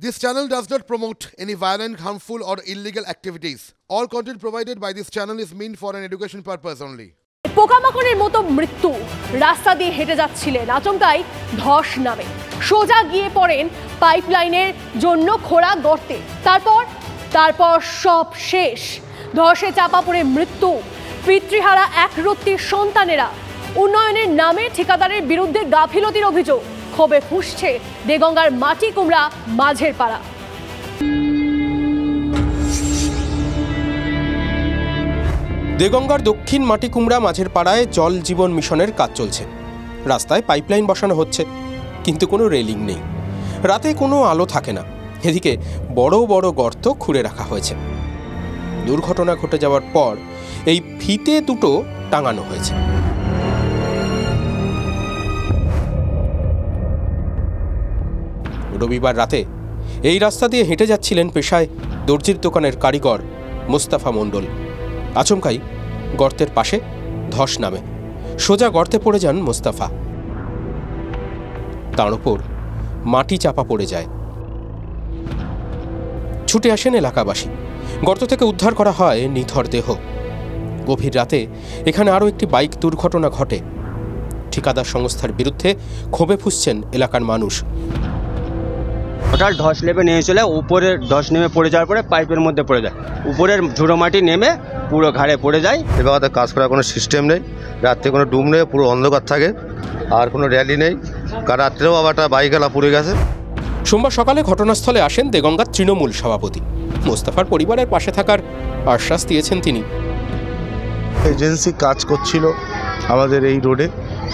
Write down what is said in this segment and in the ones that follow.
This channel does not promote any violent, harmful or illegal activities. All content provided by this channel is meant for an education purpose only. পোকামাকড়ের মতো মৃত্যু রাস্তা দিয়ে হেঁটে যাচ্ছিলেন আচমকাই ধস নামে সোজা গিয়ে পড়েন পাইপলাইনের জন্য খোঁড়া গর্তে তারপর সব শেষ ধসে চাপা পড়ে মৃত্যু পিতৃহারা একরত্তির সন্তানেরা উন্নয়নের নামে ঠিকাদারের বিরুদ্ধে গাফিলতির অভিযোগ ক্ষোভে ফুঁসছে দেগঙ্গার মাটি কুমড়া মাঝের পাড়া। দেগঙ্গার দক্ষিণ মাটিকুমড়া মাঝের পাড়ায় জল জীবন মিশনের কাজ চলছে। রাস্তায় পাইপলাইন বসানো হচ্ছে, কিন্তু কোনো রেলিং নেই। রাতে কোনো আলো থাকে না। এদিকে বড় বড় গর্ত খুঁড়ে রাখা হয়েছে। দুর্ঘটনা ঘটে যাওয়ার পর এই ফিতে দুটো টাঙানো হয়েছে। রবিবার রাতে এই রাস্তা দিয়ে হেঁটে যাচ্ছিলেন পেশায় দর্জির দোকানের কারিগর মোস্তাফা মণ্ডল। আচমকাই গর্তের পাশে ধস নামে সোজা গর্তে পড়ে যান মোস্তাফা। তার উপর মাটি চাপা পড়ে যায়। ছুটে আসেন এলাকাবাসী। গর্ত থেকে উদ্ধার করা হয় নিথর দেহ। গভীর রাতে এখানে আরও একটি বাইক দুর্ঘটনা ঘটে। ঠিকাদার সংস্থার বিরুদ্ধে ক্ষোভে ফুঁসছেন এলাকার মানুষ। হঠাৎ ধস নেমে নিয়েছিল, উপরে ধস নেমে পড়ে যাওয়ার পরে পাইপের মধ্যে পড়ে যায়। উপরের ঝুড়ো মাটি নেমে পুরো ঘাড়ে পড়ে যায়। এবার কাজ করার কোনো সিস্টেম নেই, রাত্রে কোনো ডুম নেই, পুরো অন্ধকার থাকে, আর কোনো র্যালি নেই। কাল রাত্রেও আবার একটা বাইকওয়ালা পুড়ে গেছে। সোমবার সকালে ঘটনাস্থলে আসেন দেগঙ্গার তৃণমূল সভাপতি। মোস্তাফার পরিবারের পাশে থাকার আশ্বাস দিয়েছেন তিনি। এজেন্সি কাজ করছিল আমাদের এই রোডে,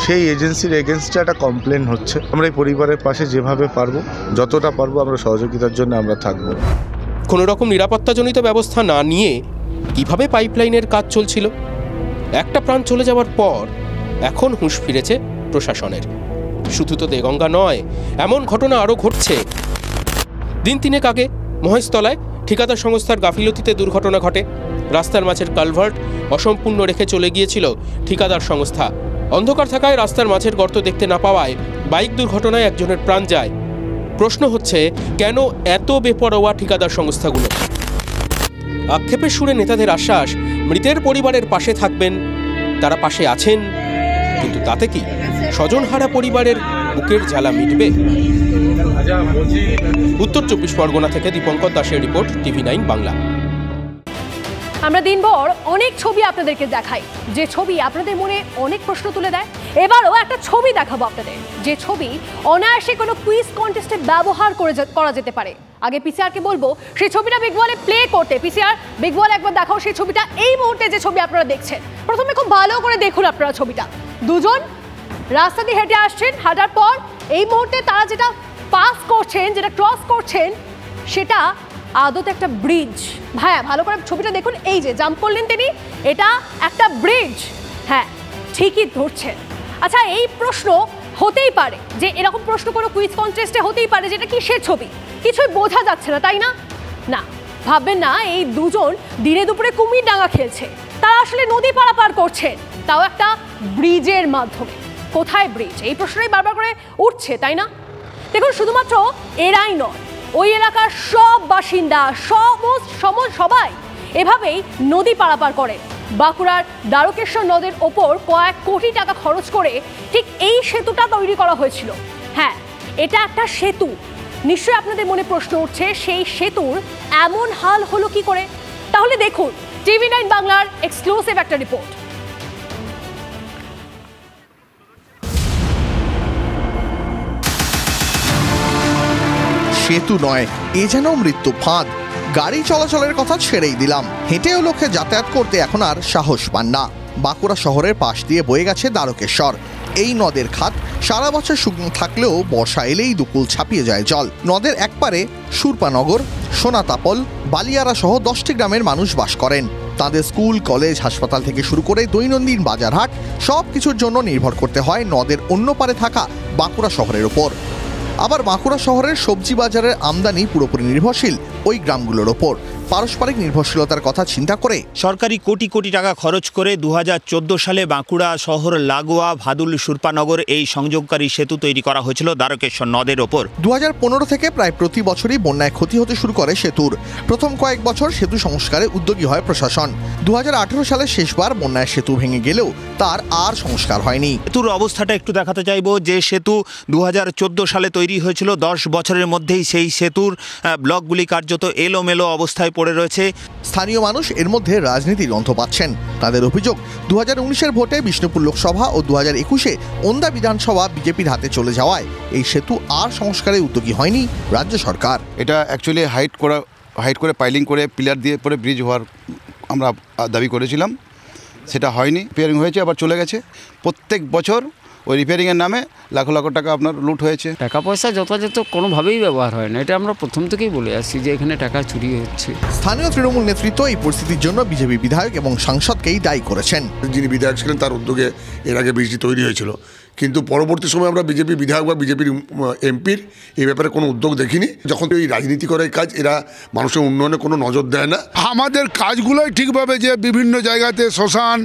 সেই এজেন্সির এগেনস্টে একটা কমপ্লেন হচ্ছে। আমরা এই পরিবারের পাশে যেভাবে পারবো, যতটা পারবো আমরা সহযোগিতার জন্য আমরা থাকবো। কোনো রকম নিরাপত্তাজনিত ব্যবস্থা না নিয়ে কিভাবে পাইপলাইনের কাজ চলছিল? একটা প্রাণ চলে যাওয়ার পর এখন হুঁশ ফিরেছে প্রশাসনের। শুধু তো দেগঙ্গা নয়, এমন ঘটনা আরও ঘটছে। দিন তিনেক আগে মহেশতলায় ঠিকাদার সংস্থার গাফিলতিতে দুর্ঘটনা ঘটে। রাস্তার মাঝের কালভার্ট অসম্পূর্ণ রেখে চলে গিয়েছিল ঠিকাদার সংস্থা। অন্ধকার থাকায় রাস্তার মাঝের গর্ত দেখতে না পাওয়ায় বাইক দুর্ঘটনায় একজনের প্রাণ যায়। প্রশ্ন হচ্ছে, কেন এত বেপরোয়া ঠিকাদার সংস্থাগুলো? আক্ষেপের সুরে নেতাদের আশ্বাস, মৃতের পরিবারের পাশে থাকবেন। তারা পাশে আছেন, কিন্তু তাতে কি স্বজনহারা পরিবারের বুকের জ্বালা মিটবে? উত্তর 24 পরগনা থেকে দীপঙ্কর দাসের রিপোর্ট, TV9 বাংলা। আমরা দিনভর অনেক ছবি আপনাদেরকে দেখাই, যে ছবি আপনাদের মনে অনেক প্রশ্ন তুলে দেয়। এবারও একটা ছবি দেখাবো আপনাদের, যে ছবি অনায়াসে কোনো কুইজ কন্টেস্টে ব্যবহার করা যেতে পারে। আগে পিসিআরকে বলবো সেই ছবিটা বিগ বলে প্লে করতে। পিসিআর, বিগ বল একবার দেখাও সেই ছবিটা। এই মুহূর্তে যে ছবি আপনারা দেখছেন, প্রথমে খুব ভালো করে দেখুন আপনারা ছবিটা। দুজন রাস্তা দিয়ে হেঁটে আসছেন, হাঁটার পর এই মুহূর্তে তারা যেটা পাস করছেন, যেটা ক্রস করছেন, সেটা আদতে একটা ব্রিজ। ভাইয়া ভালো করে ছবিটা দেখুন। এই যে জাম্প করলেন তিনি, এটা একটা ব্রিজ। হ্যাঁ, ঠিকই ধরছেন। আচ্ছা, এই প্রশ্ন হতেই পারে যে এরকম প্রশ্ন কোনো কুইজ কন্টেস্টে হতেই পারে, যেটা কি সে ছবি কিছুই বোঝা যাচ্ছে না, তাই না? না, ভাববেন না। এই দুজন দিনে দুপুরে কুমির ডাঙ্গা খেলছে। তারা আসলে নদী পারাপার করছেন, তাও একটা ব্রিজের মাধ্যমে। কোথায় ব্রিজ, এই প্রশ্নই বারবার করে উঠছে, তাই না? দেখুন, শুধুমাত্র এরাই নয়, ওই এলাকার সব বাসিন্দা, সবাই এভাবেই নদী পারাপার করে। বাঁকুড়ার দ্বারকেশ্বর নদের ওপর কয়েক কোটি টাকা খরচ করে ঠিক এই সেতুটা তৈরি করা হয়েছিল। হ্যাঁ, এটা একটা সেতু। নিশ্চয়ই আপনাদের মনে প্রশ্ন উঠছে, সেই সেতুর এমন হাল হলো কি করে? তাহলে দেখুন TV9 বাংলার এক্সক্লুসিভ একটা রিপোর্ট। সেতু নয়, এ যেন মৃত্যু ফাঁদ। গাড়ি চলাচলের কথা ছেড়েই দিলাম, হেঁটেও লোকে যাতায়াত করতে এখন আর সাহস পান না। বাঁকুড়া শহরের পাশ দিয়ে বয়ে গেছে দ্বারকেশ্বর। এই নদের খাত সারা বছর শুকনো থাকলেও বর্ষা এলেই দুকুল ছাপিয়ে যায় জল। নদের একপারে সুরপানগর, সোনাতাপল, বালিয়ারা সহ 10টি গ্রামের মানুষ বাস করেন। তাদের স্কুল, কলেজ, হাসপাতাল থেকে শুরু করে দৈনন্দিন বাজারহাট সব কিছুর জন্য নির্ভর করতে হয় নদের অন্য পারে থাকা বাঁকুড়া শহরের ওপর। আবার বাঁকুড়া শহরের সবজি বাজারের আমদানি পুরোপুরি নির্ভরশীল ওই গ্রামগুলোর ওপর। পারস্পরিক নির্ভরশীলতার কথা চিন্তা করে সরকারি কোটি কোটি টাকা খরচ করে 2014 সালে বাঁকুড়া শহর লাগোয়া ভাদুল সুরপানগর এই সংযোগকারী সেতু তৈরি করা হয়েছিল দ্বারকেশ্বর নদের ওপর। 2015 থেকে প্রায় প্রতি বছরই বন্যায় ক্ষতি হতে শুরু করে সেতুর। প্রথম কয়েক বছর সেতু সংস্কারে উদ্যোগী হয় প্রশাসন। 2018 সালে শেষবার বন্যায় সেতু ভেঙে গেলেও তার আর সংস্কার হয়নি। সেতুর অবস্থাটা একটু দেখাতে চাইবো। যে সেতু 2014 সালে তৈরি হয়েছিল, 10 বছরের মধ্যেই সেই সেতুর ব্লকগুলি কার্যত এলোমেলো অবস্থায় পড়ে রয়েছে। স্থানীয় মানুষ এর মধ্যে রাজনীতির গন্ধ পাচ্ছেন। তাদের অভিযোগ 2019-এর ভোটে বিষ্ণুপুর লোকসভা ও 2021-এ ওন্দা বিধানসভা বিজেপির হাতে চলে যাওয়ায় এই সেতু আর সংস্কারে উদ্যোগী হয়নি রাজ্য সরকার। এটা অ্যাকচুয়ালি হাইট করে পাইলিং করে পিলার দিয়ে পরে ব্রিজ হওয়ার আমরা দাবি করেছিলাম, সেটা হয়নি। রিপেয়ারিং হয়েছে, আবার চলে গেছে। প্রত্যেক বছর ওই রিপেয়ারিংয়ের নামে লাখ লাখ টাকা আপনার লুট হয়েছে। টাকা পয়সা যথাযথ কোনোভাবেই ব্যবহার হয় না, এটা আমরা প্রথম থেকেই বলে আসছি যে এখানে টাকা চুরি হচ্ছে। স্থানীয় তৃণমূল নেতৃত্ব এই পরিস্থিতির জন্য বিজেপি বিধায়ক এবং সাংসদকেই দায়ী করেছেন। যিনি বিধায়ক ছিলেন তার উদ্যোগে এর আগে ব্রিজটি তৈরি হয়েছিল, কিন্তু পরবর্তী সময় আমরা বিজেপি বিধায়ক বা বিজেপির এমপির এই ব্যাপারে কোনো উদ্যোগ দেখিনি। যখন এই রাজনীতি করে কাজ, এরা মানুষের উন্নয়নে কোনো নজর দেয় না। আমাদের কাজগুলোই ঠিকভাবে যে বিভিন্ন জায়গাতে শ্মশান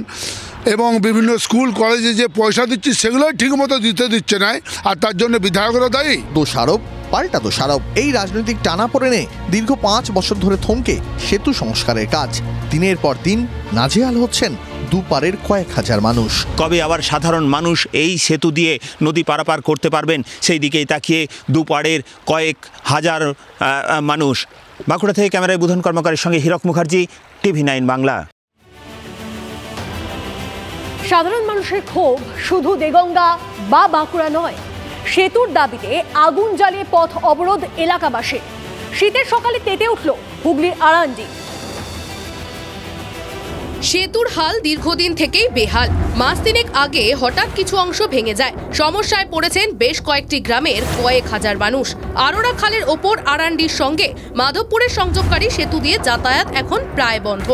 এবং বিভিন্ন স্কুল কলেজে যে পয়সা দিচ্ছি সেগুলোই ঠিকমতো দিতে দিচ্ছে না, আর তার জন্য বিধায়করা দায়ী। দোষারোপ পাল্টা দোষারোপ। এই রাজনৈতিক টানাপোড়েনে দীর্ঘ 5 বছর ধরে থমকে সেতু সংস্কারের কাজ। দিনের পর দিন নাজেহাল হচ্ছেন দুপারের কয়েক হাজার মানুষ। কবে আবার সাধারণ মানুষ এই সেতু দিয়ে নদী পারাপার করতে পারবেন, সেই দিকেই তাকিয়ে দুপাড়ের কয়েক হাজার মানুষ। বাঁকুড়া থেকে ক্যামেরায় বুধন কর্মকারের সঙ্গে হীরক মুখার্জি, TV9 বাংলা। সাধারণ মানুষের ক্ষোভ শুধু দেগঙ্গা বা বাঁকুড়া নয়, সেতুর দাবিতে আগুন জ্বালিয়ে পথ অবরোধ এলাকাবাসী। শীতের সকালে তেতে উঠল হুগলির আরান্ডি। সেতুর হাল দীর্ঘদিন থেকেই বেহাল। মাস তিনেক আগে হঠাৎ কিছু অংশ ভেঙে যায়। সমস্যায় পড়েছেন বেশ কয়েকটি গ্রামের কয়েক হাজার মানুষ। আরোরা খালের ওপর আরান্ডির সঙ্গে মাধবপুরের সংযোগকারী সেতু দিয়ে যাতায়াত এখন প্রায় বন্ধ।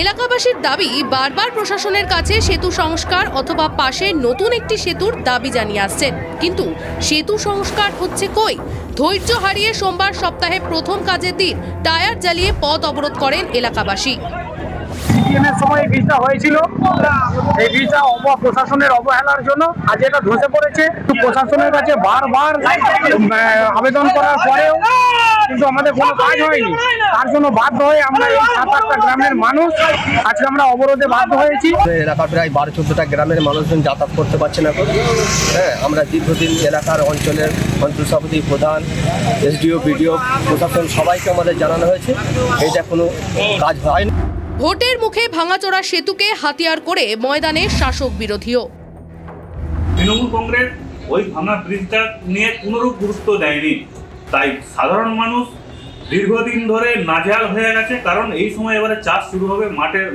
এলাকাবাসীর দাবি, বারবার প্রশাসনের কাছে সেতু সংস্কার অথবা পাশে নতুন একটি সেতুর দাবি জানিয়ে আসছেন, কিন্তু সেতু সংস্কার হচ্ছে কই? ধৈর্য হারিয়ে সোমবার সপ্তাহে প্রথম কাজের দিন টায়ার জ্বালিয়ে পথ অবরোধ করেন এলাকাবাসী। সিপিএমের সময় এই ব্রিজটা হয়েছিল, এই ব্রিজটা প্রশাসনের অবহেলার জন্য আজ এটা ধসে পড়েছে। প্রশাসনের কাছে বারবার আবেদন করার পরেও কিন্তু আমাদের কোনো কাজ হয়নি। তার জন্য বাধ্য হয়ে আমরা এই 7-8টা গ্রামের মানুষ আজকে আমরা অবরোধে বাধ্য হয়েছি। এলাকার প্রায় 12-14টা গ্রামের মানুষজন যাতায়াত করতে পারছে না। হ্যাঁ, আমরা দীর্ঘদিন এলাকার অঞ্চলের অঞ্চল সভাপতি, প্রধান, SDO, BDO, প্রশাসন সবাইকে আমাদের জানানো হয়েছে, এটা কোনো কাজ হয়নি। ভোটের মুখে ভাঙাচোরা সেতুকে হাতিয়ার করে ময়দানে শাসক বিরোধীও। তৃণমূল কংগ্রেস ওই ভাঙা ব্রিজটা নিয়ে কোনোরূপ গুরুত্ব দেয়নি, তাই সাধারণ মানুষ দীর্ঘদিন ধরে নাজেহাল হয়ে গেছে। কারণ এই সময় এবারে চাষ শুরু হবে,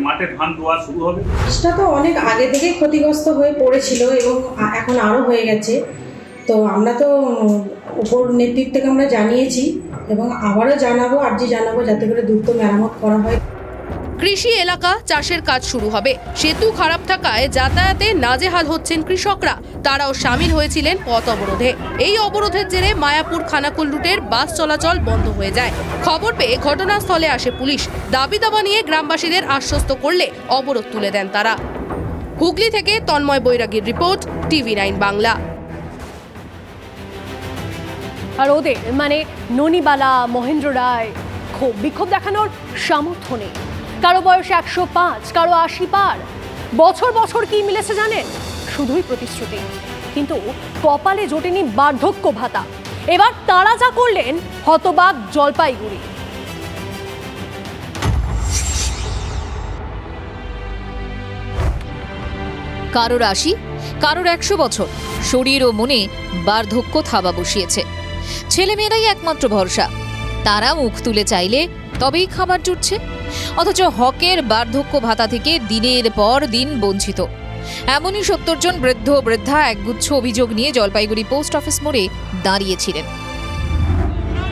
মাঠে ধান রোয়া শুরু হবে। ব্রিজটা তো অনেক আগে থেকেই ক্ষতিগ্রস্ত হয়ে পড়েছিল এবং এখন আরও হয়ে গেছে। তো আমরা তো উপর নেতৃত্বকে আমরা জানিয়েছি এবং আবারও জানাবো, আর্জি জানাবো যাতে করে দ্রুত মেরামত করা হয়। কৃষি এলাকা, চাষের কাজ শুরু হবে। সেতু খারাপ থাকায় যাতায়াতে নাজেহাল হচ্ছেন কৃষকরা। তারাও সামিল হয়েছিলেন পথ অবরোধে। এই অবরোধের জেরে মায়াপুর খানাকুল রুটের বাস চলাচল বন্ধ হয়ে যায়। খবর পেয়ে ঘটনাস্থলে আসে পুলিশ। দাবি দাবা নিয়ে গ্রামবাসীদের আশ্বস্ত করলে অবরোধ তুলে দেন তারা। হুগলি থেকে তন্ময় বৈরাগীর রিপোর্ট, TV9 বাংলা। আর ওদের মানে ননিবালা, মহেন্দ্র রায় বিক্ষোভ দেখানোর সামর্থ্য নেই। কারো বয়স 105, কারো 80 পার। বছর বছর কি মিলেছে জানেন? শুধুই প্রতিশ্রুতি, কিন্তু কপালে জোটেনি বার্ধক্য ভাতা। এবার তারা যা করলেন হতবাক জলপাইগুড়ি। কারোর 80, কারোর 100 বছর। শরীর ও মনে বার্ধক্য থাবা বসিয়েছে। ছেলেমেয়েরাই একমাত্র ভরসা। তারা মুখ তুলে চাইলে তবেই খাবার জুটছে, অথচ হকের বার্ধক্য ভাতা থেকে দিনের পর দিন বঞ্চিত। এমনই 70 জন বৃদ্ধ বৃদ্ধা একগুচ্ছ অভিযোগ নিয়ে জলপাইগুড়ি পোস্ট অফিস মোড়ে দাঁড়িয়েছিলেন।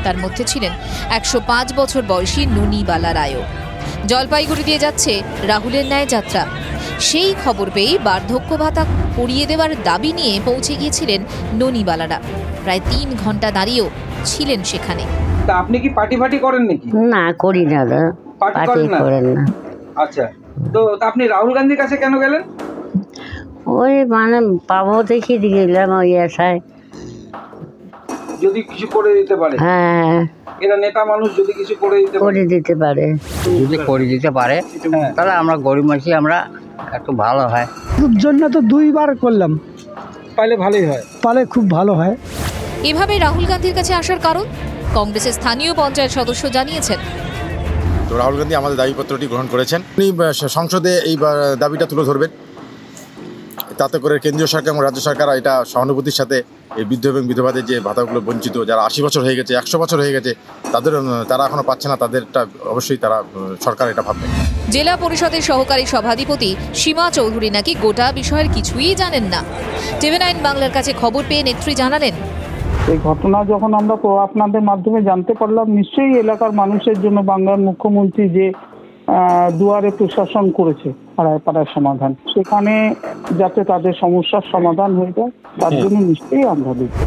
তার মধ্যে ছিলেন 105 বছর বয়সী ননিবালা রায়ও। জলপাইগুড়ি দিয়ে যাচ্ছে রাহুলের ন্যায় যাত্রা। সেই খবর পেয়েই বার্ধক্য ভাতা করিয়ে দেওয়ার দাবি নিয়ে পৌঁছে গিয়েছিলেন ননিবালারা। প্রায় 3 ঘন্টা দাঁড়িয়েও ছিলেন সেখানে। তা আপনি কি পার্টি ফাটি করেন নাকি? না, করি না দাদা, পার্টি করেন না। আচ্ছা, তো আপনি রাহুল গান্ধীর কাছে কেন গেলেন? ওই মানে পাবো দেখি গেলাম ওই আশায়, যদি কিছু করে দিতে পারে। হ্যাঁ, এরা নেতা মানুষ, যদি কিছু করে দিতে পারে, যদি করে দিতে পারে তাহলে আমরা গরিব মানুষ, আমরা একটু ভালো হয়। জন্য তো 2 বার করলাম, পাইলে ভালোই হয়, পাইলে খুব ভালো হয়। এভাবে রাহুল গান্ধীর কাছে আসার কারণ কংগ্রেসের স্থানীয় পঞ্চায়েত সদস্য জানিয়েছেন। তো রাহুল গান্ধী আমাদের দাবিপত্রটি গ্রহণ করেছেন, উনি সংসদে এই দাবিটা তুলে ধরবেন, তাতে করে কেন্দ্রীয় সরকার এবং রাজ্য সরকার এটা সহানুভূতির সাথে এই বৃদ্ধ এবং বিধবাদের যে ভাতাগুলো বঞ্চিত, যারা 80 বছর হয়ে গেছে, 100 বছর হয়ে গেছে, তারা এখনো পাচ্ছে না, তাদেরটা অবশ্যই তারা সরকার এটা ভাববে। জেলা পরিষদের সহকারী সভাধিপতি সীমা চৌধুরী নাকি গোটা বিষয়ের কিছুই জানেন না। TV9 বাংলার কাছে খবর পেয়ে নেত্রী জানালেন, এই ঘটনা যখন আমরা আপনাদের মাধ্যমে জানতে পারলাম, নিশ্চয়ই এলাকার মানুষের জন্য বাংলার মুখ্যমন্ত্রী যে দুয়ারে প্রশাসন করেছে পাড়ায় পাড়ায় সমাধান, সেখানে যাতে তাদের সমস্যার সমাধান হয়ে যায় তার জন্য নিশ্চয়ই আমরা দেখব।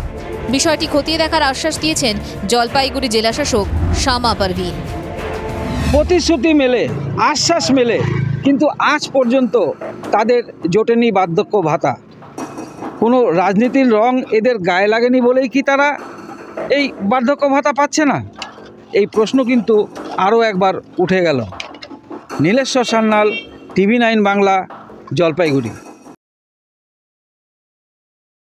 বিষয়টি খতিয়ে দেখার আশ্বাস দিয়েছেন জলপাইগুড়ি জেলা শাসক শামা পারভিন। প্রতিশ্রুতি মেলে, আশ্বাস মেলে, কিন্তু আজ পর্যন্ত তাদের জোটেনি বার্ধক্য ভাতা। কোনো রাজনীতির রং এদের গায়ে লাগেনি বলেই কি তারা এই বার্ধক্য ভাতা পাচ্ছে না? এই প্রশ্ন কিন্তু আরও একবার উঠে গেল। নীলেশ্বর সান্যাল, TV9 বাংলা, জলপাইগুড়ি।